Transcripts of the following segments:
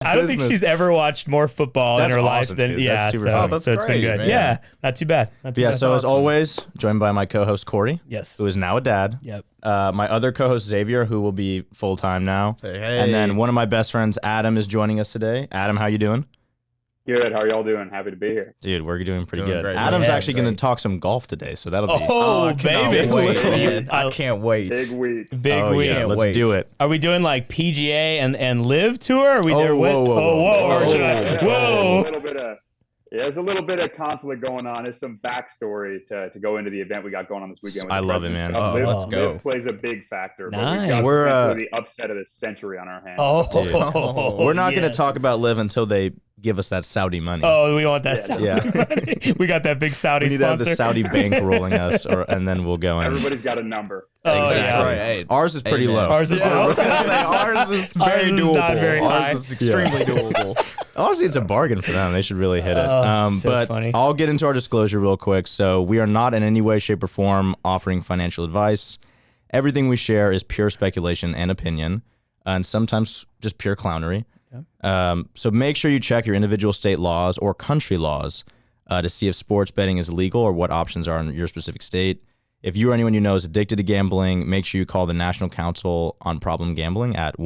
I don't think she's ever watched more football in her life than That's super fun. So it's been good. Man. Yeah, not too bad. So as always, joined by my co-host Corey. Yes. Who is now a dad. Yep. My other co-host Xavier, who will be full-time now. Hey. And then one of my best friends, Adam, is joining us today. Adam, how you doing? Good. How are y'all doing? Happy to be here. Dude, we're doing pretty good. Great. Adam's Yes. actually going to talk some golf today, so that'll be... Oh, I cannot baby. wait, man. I can't wait. Big week. Big oh, week. yeah, let's wait. do it. Are we doing like PGA and live tour? Are we there with? whoa. There's a little bit of conflict going on. There's some backstory to go into the event we got going on this weekend. With I the love it, President's man. Cup. Oh, let's go. Liv plays a big factor. Nice. But We're, we've got the upset of the century on our hands. Oh, We're not going to yes. talk about live until they give us that Saudi money. Oh, we want that Yeah. Saudi Yeah. money. We got that big Saudi we need to have sponsor. the Saudi bank rolling us, and then we'll go in. Everybody's got a number. Oh, Exactly. yeah. Right. Hey. Ours is pretty Amen. low. Ours is Yeah, I low. was gonna say, ours is very Ours is doable. not very high. Ours is extremely doable. Honestly, it's a bargain for them. They should really hit it. Oh, so but funny. I'll get into our disclosure real quick. So we are not in any way, shape, or form offering financial advice. Everything we share is pure speculation and opinion, and sometimes just pure clownery. So make sure you check your individual state laws or country laws to see if sports betting is legal or what options are in your specific state. If you or anyone you know is addicted to gambling, make sure you call the National Council on Problem Gambling at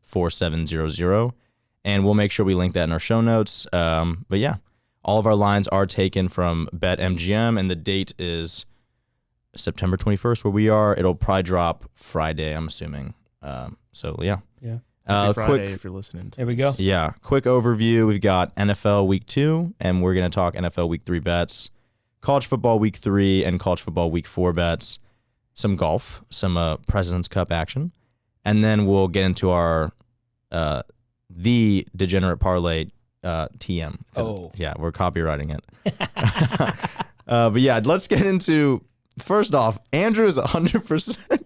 1-800-522-4700. And we'll make sure we link that in our show notes. But yeah, all of our lines are taken from BetMGM, and the date is September 21st, where we are. It'll probably drop Friday, I'm assuming. So yeah. Yeah. Happy Friday Quick, if you're listening. There we go. yeah, quick overview. We've got NFL Week 2, and we're going to talk NFL Week 3 bets, college football Week 3, and college football Week 4 bets, some golf, some President's Cup action, and then we'll get into our the Degenerate Parlay TM. Oh. Yeah, we're copywriting it. But yeah, let's get into, first off, Andrew is 100%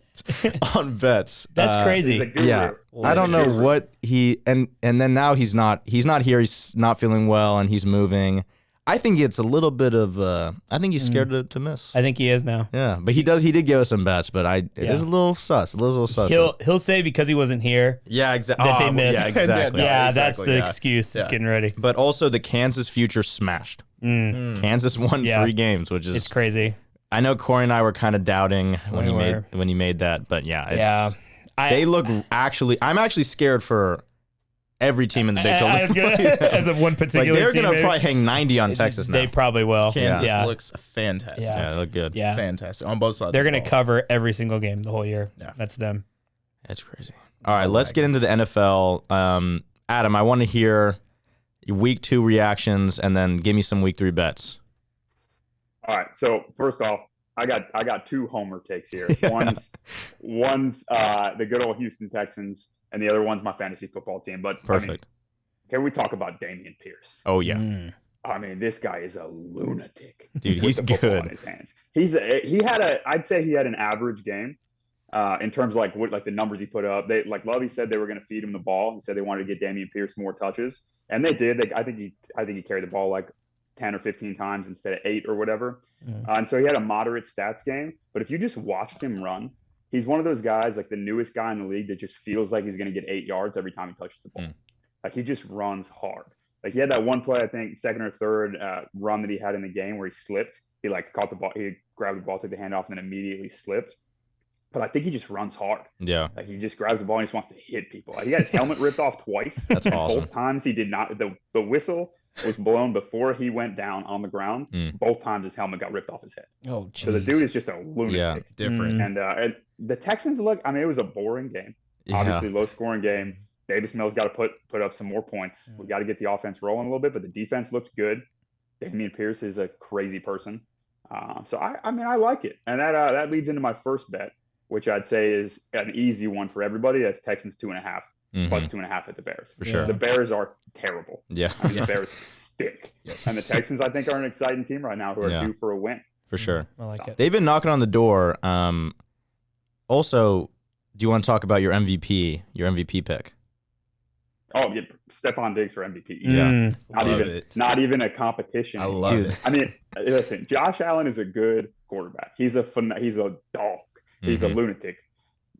on bets. That's He's a crazy. guru. Yeah. I don't know what he and then now he's not here. He's not feeling well and he's moving. I think it's a little bit of I think he's scared to miss. I think he is now. Yeah, but he did give us some bets, but it is a little sus. He'll say because he wasn't here. Yeah, exactly. that they missed. Yeah, exactly. No, Yeah, exactly, that's the yeah. excuse. Yeah. Getting ready. But also the Kansas future smashed. Kansas won Yeah. 3 games, which is It's crazy. I know Corey and I were kind of doubting when We he were. made that, but yeah, it's, Yeah. they look I'm actually scared for every team in the Big 12. As of one Like particular they're team, gonna maybe. probably hang 90 on Texas now. They probably will. Kansas yeah. looks fantastic. Yeah. Yeah, they look good. Yeah. Fantastic on both sides. They're of the going to ball. cover every single game the whole year. Yeah. That's them. That's crazy. All right, let's get into the NFL. Adam, I want to hear week 2 reactions and then give me some week 3 bets. All right. So first off, I got 2 homer takes here. One's the good old Houston Texans, and the other one's my fantasy football team. But Perfect. I mean, can we talk about Dameon Pierce? Oh yeah, I mean, this guy is a lunatic. dude, with he's the football good. in his hands. I'd say he had an average game in terms of like the numbers he put up. They like Lovey said they were going to feed him the ball. He said they wanted to get Dameon Pierce more touches, and they did. I think he carried the ball like 10 or 15 times instead of 8 or whatever. And so he had a moderate stats game. But if you just watched him run, he's one of those guys, like the newest guy in the league, that just feels like he's going to get 8 yards every time he touches the ball. Like he just runs hard. Like he had that one play, I think, second or third run that he had in the game where he slipped. He like caught the ball, he grabbed the ball, took the handoff, and then immediately slipped. But I think he just runs hard. Yeah, Like he just grabs the ball and just wants to hit people. Like, he got his helmet ripped off twice. That's and awesome. Both times he did not. The whistle was blown before he went down on the ground. Both times his helmet got ripped off his head. Oh, geez. So the dude is just a lunatic. Yeah. different. And the Texans look. I mean, it was a boring game. yeah. Obviously, low scoring game. Davis Mills got to put up some more points. We got to get the offense rolling a little bit, but the defense looked good. Dameon Pierce is a crazy person. So I mean, I like it, and that leads into my first bet, which I'd say is an easy one for everybody. That's Texans 2.5 plus 2.5 at the Bears. For sure. The Bears are terrible. Yeah, I mean, the Bears stink. Yes. And the Texans, I think, are an exciting team right now who are Yeah. due for a win. for sure. I like it. They've been knocking on the door. Also, do you want to talk about your MVP pick? Oh, yeah, Stephon Diggs for MVP. Yeah. Not even a competition. I love Dude. it. I mean, listen, Josh Allen is a good quarterback. He's a dog. He's a lunatic.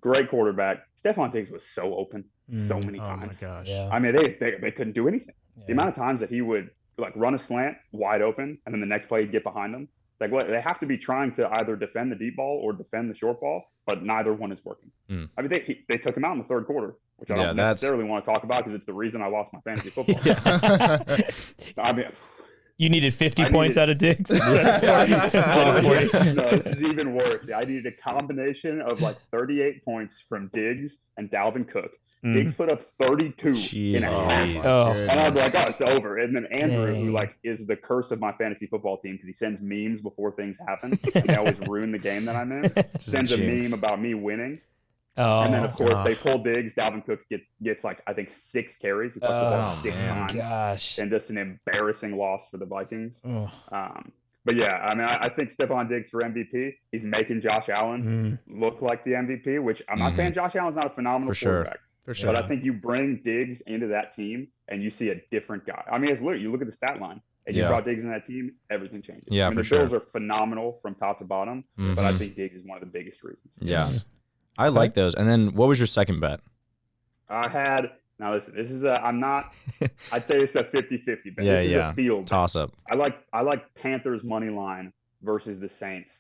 Great quarterback. Stephon Diggs was so open. so many Oh times. my gosh. Yeah. I mean, they couldn't do anything. Yeah. The amount of times that he would like run a slant wide open, and then the next play he'd get behind him. Like, what they have to be trying to either defend the deep ball or defend the short ball, but neither one is working. I mean, they took him out in the third quarter, which I don't necessarily want to talk about because it's the reason I lost my fantasy football. I mean, You needed 50 points out of Diggs. no, this is even worse. I needed a combination of like 38 points from Diggs and Dalvin Cook. Diggs put up 32 in a half. Oh. And I was like, oh, it's over. And then Andrew, who like is the curse of my fantasy football team because he sends memes before things happen. And they always ruin the game that I'm in. Sends a meme about me winning. And then, of course, they pull Diggs. Dalvin Cook gets like, I think, 6 carries. He touched the ball 6 times. Gosh. And just an embarrassing loss for the Vikings. But yeah, I mean, I think Stephon Diggs for MVP. He's making Josh Allen look like the MVP, which I'm not saying Josh Allen's not a phenomenal quarterback. For sure. But I think you bring Diggs into that team and you see a different guy. I mean, it's literally, you look at the stat line and you brought Diggs in that team, everything changes. Yeah, I mean, for the Bills sure. are phenomenal from top to bottom, but I think Diggs is one of the biggest reasons. Yeah. I like those. And then what was your second bet? Now listen, this is I'd say it's a 50-50 bet. Yeah, this is a field bet. Toss up. I like Panthers money line versus the Saints.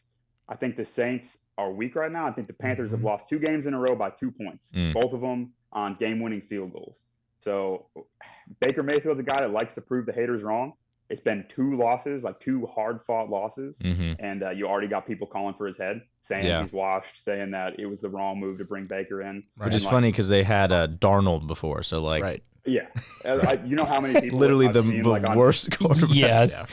I think the Saints are weak right now. I think the Panthers have lost 2 games in a row by 2 points, both of them on game-winning field goals. So Baker Mayfield's a guy that likes to prove the haters wrong. It's been 2 losses, like 2 hard-fought losses, and you already got people calling for his head, saying he's washed, saying that it was the wrong move to bring Baker in. Which is funny because they had Darnold before, so like, yeah, you know how many people literally I've the seen, like, worst quarterback. Yes.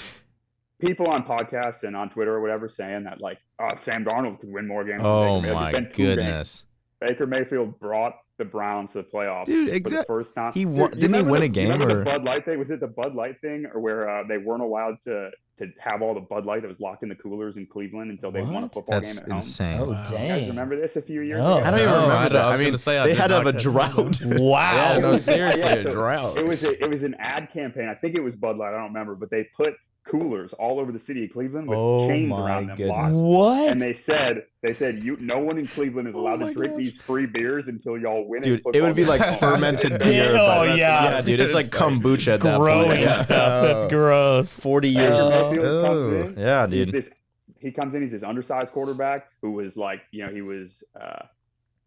People on podcasts and on Twitter or whatever saying that like, Sam Darnold could win more games. Oh than Baker. my It's been 2 games. goodness. Baker Mayfield brought the Browns to the playoffs for the first time. He won. Didn't he win a game? Remember Or the Bud Light thing? Was it the Bud Light thing, or where they weren't allowed to have all the Bud Light that was locked in the coolers in Cleveland until they won a football that's game at home? insane. Oh, You guys dang. remember this a few years No. ago? I don't even No, remember that. I I was mean, gonna say, I they did had to have a not catch drought. Wow. Yeah, no, seriously, Yeah, a drought. It was an ad campaign. I think it was Bud Light. I don't remember, but they put coolers all over the city of Cleveland with chains around them, locked. What? And they said no one in Cleveland is allowed to drink these free beers until y'all win. Dude, it would be like fermented beer. Oh, but yeah. dude, it's like kombucha at that Growing point. Yeah. stuff. That's gross. 40 years. Mayfield comes in, Yeah, he's dude. he comes in. He's this undersized quarterback who was like, he was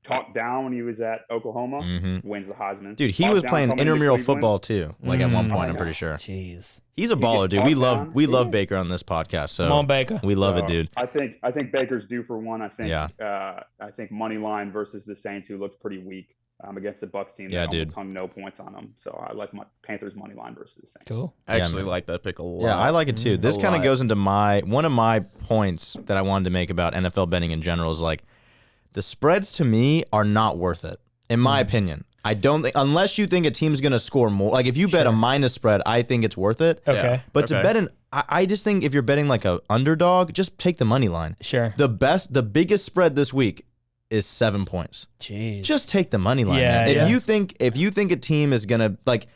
talked down when he was at Oklahoma. Wins the Heisman. Dude, he Talked was down playing coming into intramural Cleveland. football too. Like at one point, I'm pretty sure. Jeez. He's a He baller, gets dude. talked We down. love He Baker on this podcast. So Come on, Baker. we love it, So, dude. I think Baker's due for one. I think Yeah. I think money line versus the Saints, who looked pretty weak against the Bucks team. Yeah, that dude. almost hung no points on them. So I like my Panthers money line versus the Saints. Cool. I Yeah, actually man. like that pick a lot. Yeah, I like it too. This A kind of lot. goes into one of my points that I wanted to make about NFL betting in general is like the spreads to me are not worth it, in my opinion. I don't think, unless you think a team's going to score more. Like if you bet a minus spread, I think it's worth it. Okay. But to bet I just think if you're betting like a underdog, just take the money line. Sure. The biggest spread this week is 7 points. Jeez. Just take the money line. Yeah, man. If yeah. you think a team is gonna, like,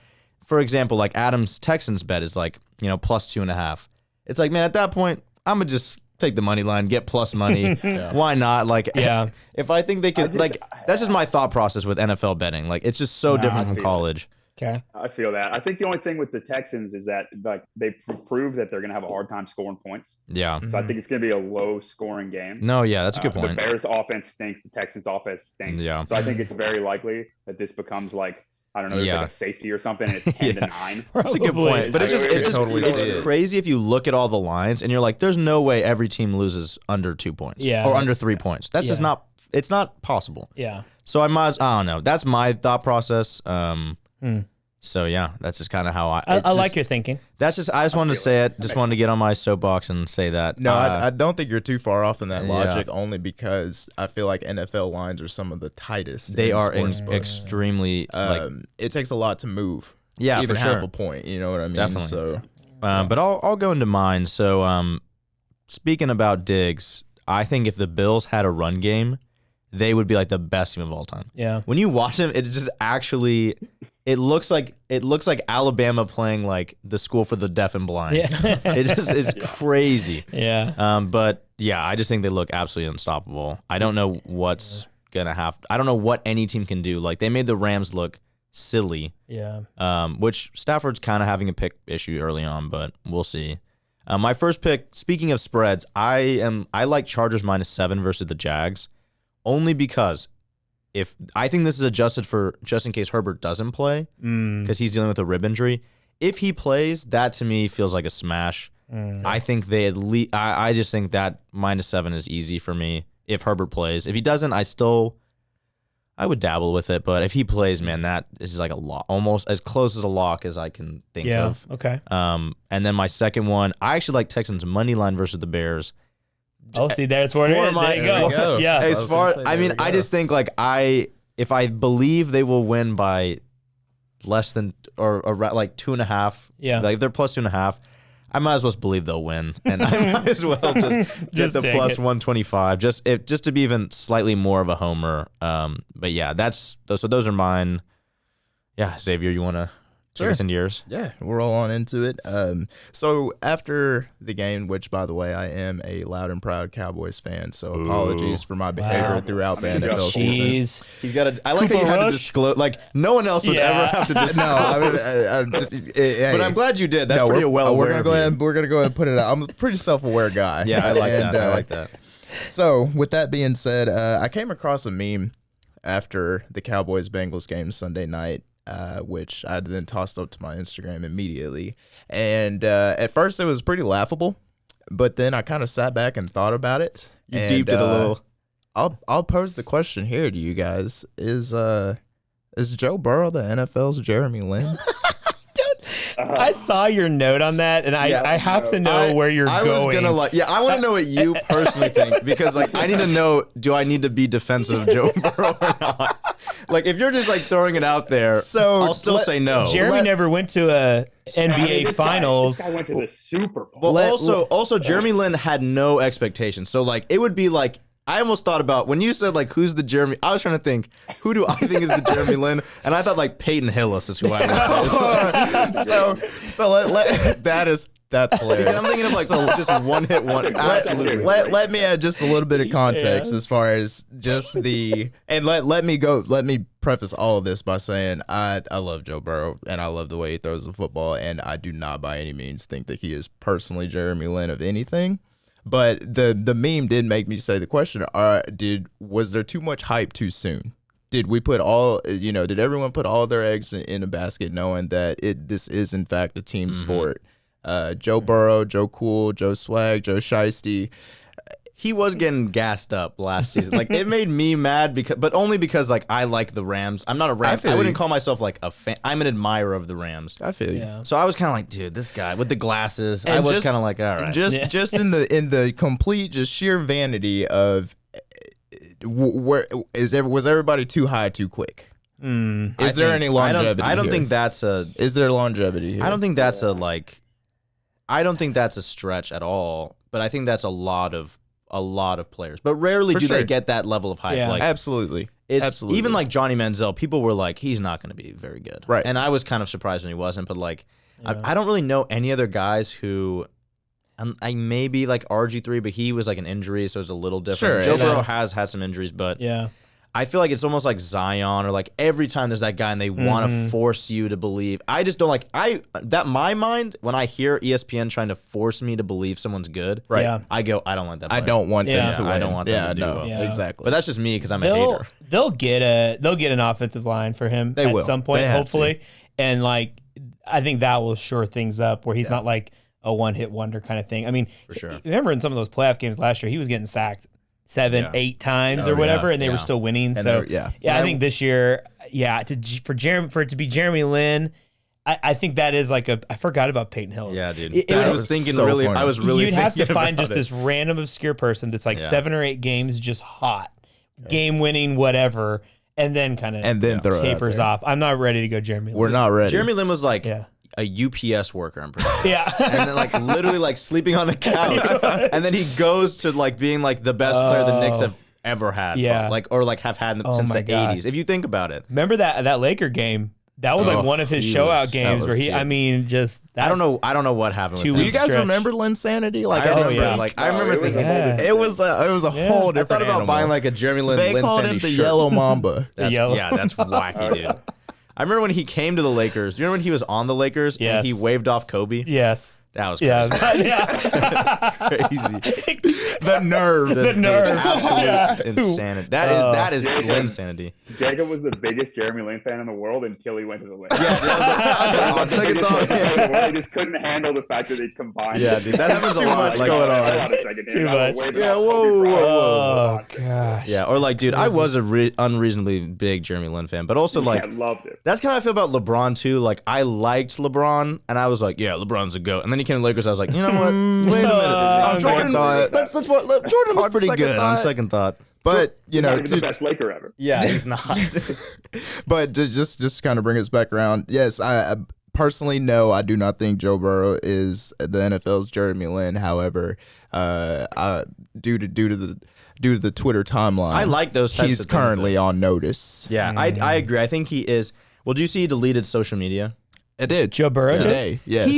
for example, like Adam's Texans bet is like, plus 2.5. It's like, man, at that point, I'm gonna just take the money line, get plus money. Why not? Like, Yeah. if I think they could, that's just my thought process with NFL betting. Like, it's just so different I from feel college. Okay. I feel that. I think the only thing with the Texans is that like they proved that they're going to have a hard time scoring points. Yeah. So I think it's going to be a low scoring game. No, yeah, that's a good point. The Bears offense stinks. The Texans offense stinks. Yeah. So I think it's very likely that this becomes like, I don't know, there's like a safety or something. And it's 10-9. That's a good point. But it's just, I totally see it. crazy if you look at all the lines and you're like, there's no way every team loses under 2 points. Yeah. Or under 3 points. That's just not, it's not possible. Yeah. So I don't know. That's my thought process. So yeah, that's just kind of how I like your thinking. That's just, I just wanted to say it. Just wanted to get on my soapbox and say that. No, I don't think you're too far off in that Yeah. logic, only because I feel like NFL lines are some of the tightest. They in are sportsbooks. extremely, It takes a lot to move. Yeah, even for half sure. a point. You know what I mean? Definitely. So, but I'll go into mine. So speaking about Diggs, I think if the Bills had a run game, they would be like the best team of all time. Yeah. When you watch them, it's just actually, it looks like Alabama playing like the school for the deaf and blind. Yeah. It just is crazy. Yeah. But yeah, I just think they look absolutely unstoppable. I don't know what's gonna happen. I don't know what any team can do. Like they made the Rams look silly. Yeah. Which Stafford's kind of having a pick issue early on, but we'll see. My first pick, speaking of spreads, I like Chargers -7 versus the Jags, only because if I think this is adjusted for just in case Herbert doesn't play, because he's dealing with a rib injury. If he plays, that to me feels like a smash. I think they at least. I just think that -7 is easy for me if Herbert plays. If he doesn't, I would dabble with it, but if he plays, man, that is like a lock, almost as close as a lock as I can think of. Okay. And then my second one, I actually like Texans money line versus the Bears. Oh, see, there's where it is. There you go. Yeah. As far, I just think like if I believe they will win by less than or like 2.5. Yeah. Like if they're +2.5. I might as well believe they'll win, and I might as well just get the +125, just to be even slightly more of a homer. But yeah, those are mine. Yeah, Xavier, you want to take us into yours? Yeah, we'll roll on into it. So after the game, which by the way, I am a loud and proud Cowboys fan, so apologies for my behavior throughout the NFL season. He's got to. I like how you had to disclose. Like no one else would ever have to disclose. But I'm glad you did. That's pretty well. We're gonna go ahead and put it out. I'm a pretty self-aware guy. Yeah, I like that. I like that. So with that being said, I came across a meme after the Cowboys-Bengals game Sunday night. Which I then tossed up to my Instagram immediately. And at first it was pretty laughable, but then I kind of sat back and thought about it. You deeped it a little. I'll pose the question here to you guys. Is Joe Burrow the NFL's Jeremy Lin? I saw your note on that, and I have to know where you're going. I was gonna I want to know what you personally think, because like I need to know, do I need to be defensive of Joe Burrow or not? Like if you're just like throwing it out there, so I'll still say no. Jeremy never went to a NBA Finals. This guy went to the Super Bowl. Well, also Jeremy Lin had no expectations, so like it would be like. I almost thought about when you said like who's the Jeremy. I was trying to think who do I think is the Jeremy Lin, and I thought like Peyton Hillis is who I would say. That's hilarious. I'm thinking of like just one hit one. Absolutely. Let me add just a little bit of context as far as just the and let me preface all of this by saying I love Joe Burrow and I love the way he throws the football, and I do not by any means think that he is personally Jeremy Lin of anything. But the meme did make me say the question: was there too much hype too soon? Did we put did everyone put all their eggs in a basket, knowing that this is in fact a team sport? Joe Burrow, Joe Cool, Joe Swag, Joe Shiesty. He was getting gassed up last season. Like it made me mad but only because like I like the Rams. I'm not a Rams. I wouldn't call myself like a fan. I'm an admirer of the Rams. I feel you. Yeah. So I was kind of like, dude, this guy with the glasses. And I was kind of like, all right. Just in the complete just sheer vanity of was everybody too high too quick? Is there any longevity? I don't think that's a. Is there longevity here? I don't think that's I don't think that's a stretch at all. But I think that's a lot of players. But rarely do they get that level of hype. Yeah. Like Absolutely. Absolutely. Even like Johnny Manziel, people were like, he's not going to be very good. Right. And I was kind of surprised when he wasn't. But like, I don't really know any other guys who. I maybe like RG3, but he was like an injury, so it's a little different. Sure, Joe Burrow has had some injuries, but I feel like it's almost like Zion, or like every time there's that guy and they want to force you to believe. I just don't like my mind when I hear ESPN trying to force me to believe someone's good. Right. Yeah. I go, I don't want that. I don't want them to win. I don't want them to do well. Yeah. Exactly. But that's just me because I'm a hater. They'll get an offensive line for him at some point, hopefully, and like I think that will shore things up where he's not like a one-hit wonder kind of thing. I mean, for sure. Remember in some of those playoff games last year, he was getting sacked 7-8 times or whatever, and they were still winning. And so I think this year, for it to be Jeremy Lin, I think that is like I forgot about Peyton Hillis. Yeah, dude. I was thinking so really. Funny. I was really. You'd have to find just it. this random obscure person that's like 7 or 8 games just hot, game winning, whatever, and then kind of tapers off. I'm not ready to go Jeremy Lin. We're not ready. Jeremy Lin was like. Yeah. A UPS worker, I'm pretty sure. Yeah. And then like literally like sleeping on the couch. And then he goes to like being like the best player the Knicks have ever had. Yeah. Like or like have had since the 80s. If you think about it. Remember that Laker game? That was like one of his showout games where he, I mean, just that, I don't know what happened with him. Do you guys remember Linsanity? Like I remember thinking it was a whole different. I thought about animal. buying like a Jeremy Lin. They called him the Yellow Mamba. Yeah, that's wacky, dude. I remember when he came to the Lakers. Do you remember when he was on the Lakers and he waved off Kobe? Yes. That was crazy. Crazy. The nerve. The nerve. Absolute insanity. That is insanity. Jacob was the biggest Jeremy Lin fan in the world until he went to the Lakers. On second thought, he just couldn't handle the fact that they combined. Yeah, dude, that happens a lot. Too much going on. Too much. Yeah, whoa. Oh, gosh. Yeah, or like, dude, I was a unreasonably big Jeremy Lin fan, but also like, I loved it. That's kind of how I feel about LeBron too. Like, I liked LeBron, and I was like, yeah, LeBron's a GOAT. And then he came to Lakers, I was like, you know what? Wait a minute. Jordan was pretty good on second thought. But he's the best Laker ever. Yeah, he's not. But to just kind of bring us back around, yes, I personally, no, I do not think Joe Burrow is the NFL's Jeremy Lin. However, due to the Twitter timeline, I like those types he's of things, currently on notice. Yeah, I agree. I think he is. Well, do you see he deleted social media? It did. Joe Burrow today. Yes.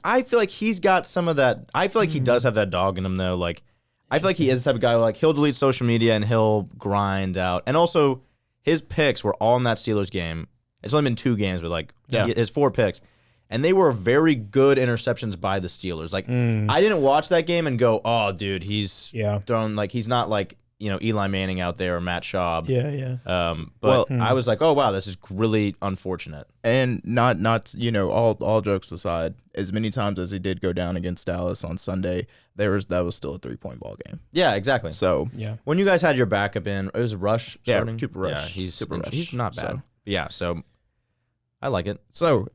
I feel like he's got some of that. I feel like he does have that dog in him though. Like, I feel like he is the type of guy who, like, he'll delete social media and he'll grind out. And also, his picks were all in that Steelers game. It's only been 2 games, but like his 4 picks, and they were very good interceptions by the Steelers. Like, I didn't watch that game and go, oh, dude, he's thrown, like, he's not like, Eli Manning out there or Matt Schaub. But I was like, oh wow, this is really unfortunate. And not all jokes aside, as many times as he did go down against Dallas on Sunday, that was still a 3-point ball game. Yeah, exactly. So when you guys had your backup in, it was Rush starting. Cooper Rush. Yeah, he's not bad. So. Yeah, so I like it. So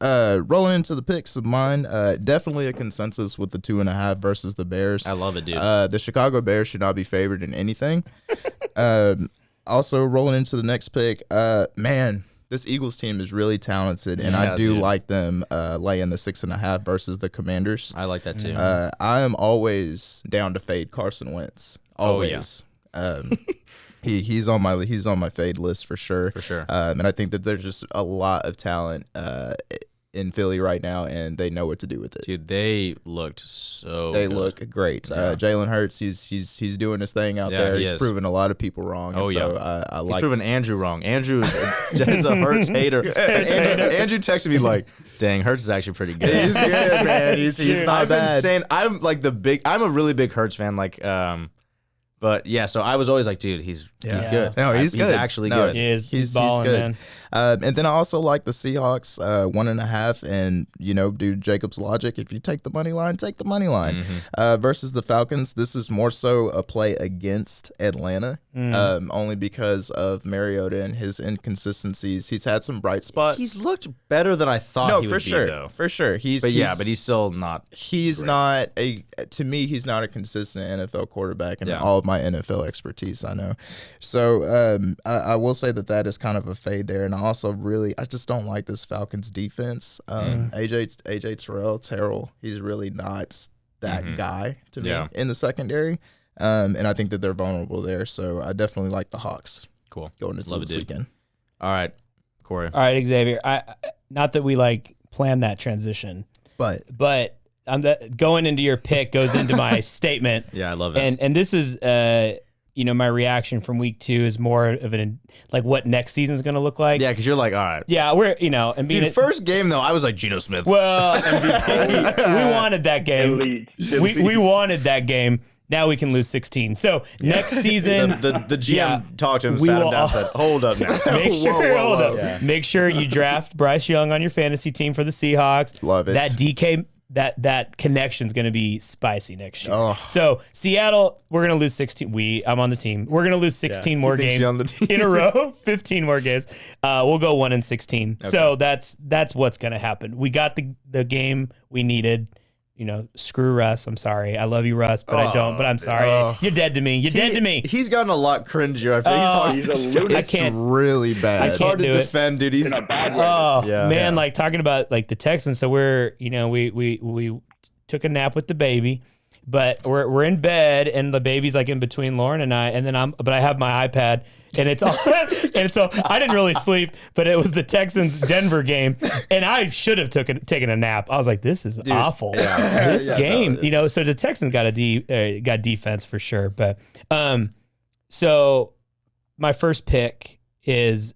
rolling into the picks of mine, definitely a consensus with the 2.5 versus the Bears. I love it, dude. The Chicago Bears should not be favored in anything. Also rolling into the next pick, man, this Eagles team is really talented, and I do like them laying the 6.5 versus the Commanders. I like that too. I am always down to fade Carson Wentz. Always. Oh, yeah. He's on my fade list for sure. For sure. And I think that there's just a lot of talent in Philly right now, and they know what to do with it. Dude, they looked so They good. look great. Jalen Hurts, he's doing his thing out there. He's proven a lot of people wrong. Oh, so, he's proven Andrew wrong. Andrew is a Hurts hater. Andrew texted me like, dang, Hurts is actually pretty good. He's good, man. He's not bad. Been saying, I'm a really big Hurts fan. Like, but yeah, so I was always like, dude, he's good. No, he's good. He's actually good. He is. He's balling, good. Man. And then I also like the Seahawks 1.5, and dude, Jacob's logic. If you take the money line, take the money line. Versus the Falcons, this is more so a play against Atlanta, only because of Mariota and his inconsistencies. He's had some bright spots. He's looked better than I thought. He would be, though. For sure. But he's still not. He's great. not to me, he's not a consistent NFL quarterback, and all of my NFL expertise, I know. So I will say that is kind of a fade there, and I just don't like this Falcons defense. AJ Terrell, he's really not that guy to me in the secondary, and I think that they're vulnerable there. So I definitely like the Hawks. Cool, going into this weekend. All right, Corey. All right, Xavier. Not that we planned that transition, but going into your pick goes into my statement. Yeah, I love it. And this is my reaction from week 2 is more of what next season is going to look like. Yeah, because you're like, all right. Yeah, we're and being first game though, I was like Geno Smith. Well, MVP. We wanted that game. Elite. We wanted that game. Now we can lose 16. So next season, the GM talked to him, sat him down, and said, "Hold up now. Hold up. Yeah. Make sure you draft Bryce Young on your fantasy team for the Seahawks. Love it. That DK." That connection's going to be spicy next year. Oh. So Seattle, we're going to lose 16. I'm on the team. We're going to lose 16 more games in a row. 15 more games. We'll go 1-16. Okay. So that's what's going to happen. We got the game we needed. Screw Russ. I'm sorry. I love you, Russ, but I don't. But I'm sorry. You're dead to me. You're dead to me. He's gotten a lot cringier. I feel he's a lunatic. I can't. It's really bad. It's hard to defend, dude. He's in a bad way. Man, like talking about the Texans. So we're we took a nap with the baby, but we're in bed and the baby's in between Lauren and I, and then I have my iPad. And it's all, and so I didn't really sleep, but it was the Texans Denver game, and I should have taken a nap. I was like, "This is awful." This game, So the Texans got got defense for sure, but so my first pick is,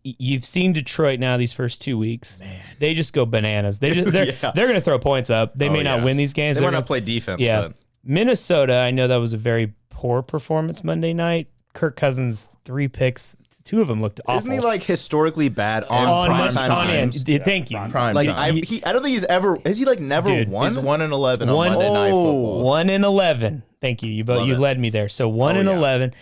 you've seen Detroit now these first 2 weeks. Man. They just go bananas. They're going to throw points up. They may not win these games. They might not play defense. Yeah. But. Minnesota, I know that was a very poor performance Monday night. Kirk Cousins, 3 picks. 2 of them looked awful. Isn't he like historically bad on prime time? Thank you. Prime like time. I don't think he's ever. Has he like never won? He's 1-11 on Monday Night Football. 1-11. Thank you. You led me there. So 1-11.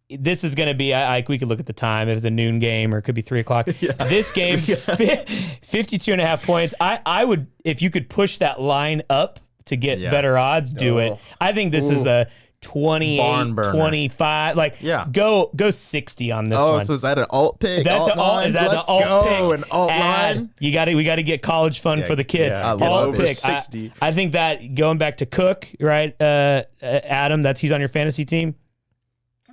This is going to be, we could look at the time. If it's a noon game or it could be 3 o'clock. This game, 52.5 points. I would, if you could push that line up to get better odds, do it. I think this is a 28, 25. Like, go 60 on this one. Oh, so is that an alt pick? That's an alt. Is that an alt pick? An alt line. We got to get college fun for the kid. Alt pick. 60. I think that going back to Cook, right? Adam, he's on your fantasy team.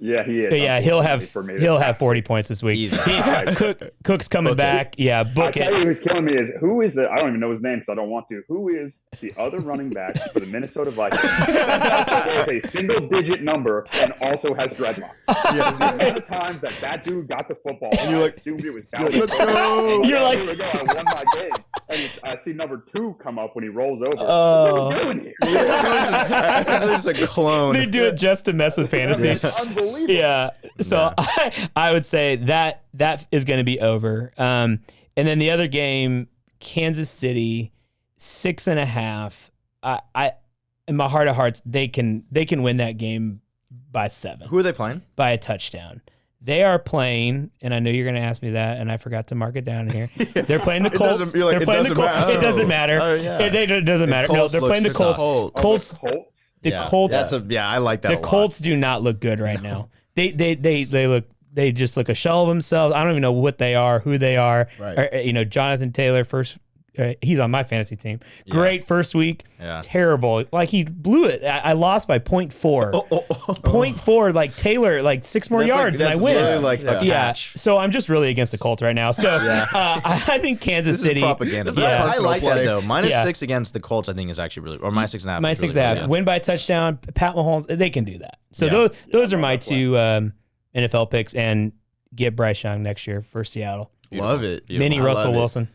Yeah, he is. Yeah, he'll have 40 points this week. Cook's coming back. Yeah, book it. I tell you who's killing me is I don't even know his name because I don't want to. Who is the other running back for the Minnesota Vikings that has a single-digit number and also has dreadlocks? The amount of times that dude got the football, and I assumed it was Dalvin. Let's go. You're like, here we go. I won my game, and I see number 2 come up when he rolls over. What are we doing here? There's a clone. They do it just to mess with fantasy. Unbelievable. Yeah. So I would say that is going to be over. And then the other game, Kansas City, 6.5. I in my heart of hearts, they can win that game by 7. Who are they playing? By a touchdown. They are playing, and I know you're going to ask me that, and I forgot to mark it down here. They're playing the Colts. They're playing the Colts. It doesn't matter. It doesn't matter. No, they're playing the Colts. Colts. The Colts. I like that. The Colts do not look good right now. They just look a shell of themselves. I don't even know what they are, who they are. Right. Jonathan Taylor first. He's on my fantasy team. Great first week. Terrible. Like he blew it. I lost by 0.4. 0.4. Like Taylor, like 6 more yards and I win. Really like a catch. So I'm just really against the Colts right now. So I think Kansas This City. is propaganda. I like that though. -6 against the Colts, I think is actually really, or -6.5. -6.5. Win by a touchdown. Pat Mahomes. They can do that. So those are my 2 NFL picks, and get Bryce Young next year for Seattle. Love it. Mini Russell Wilson.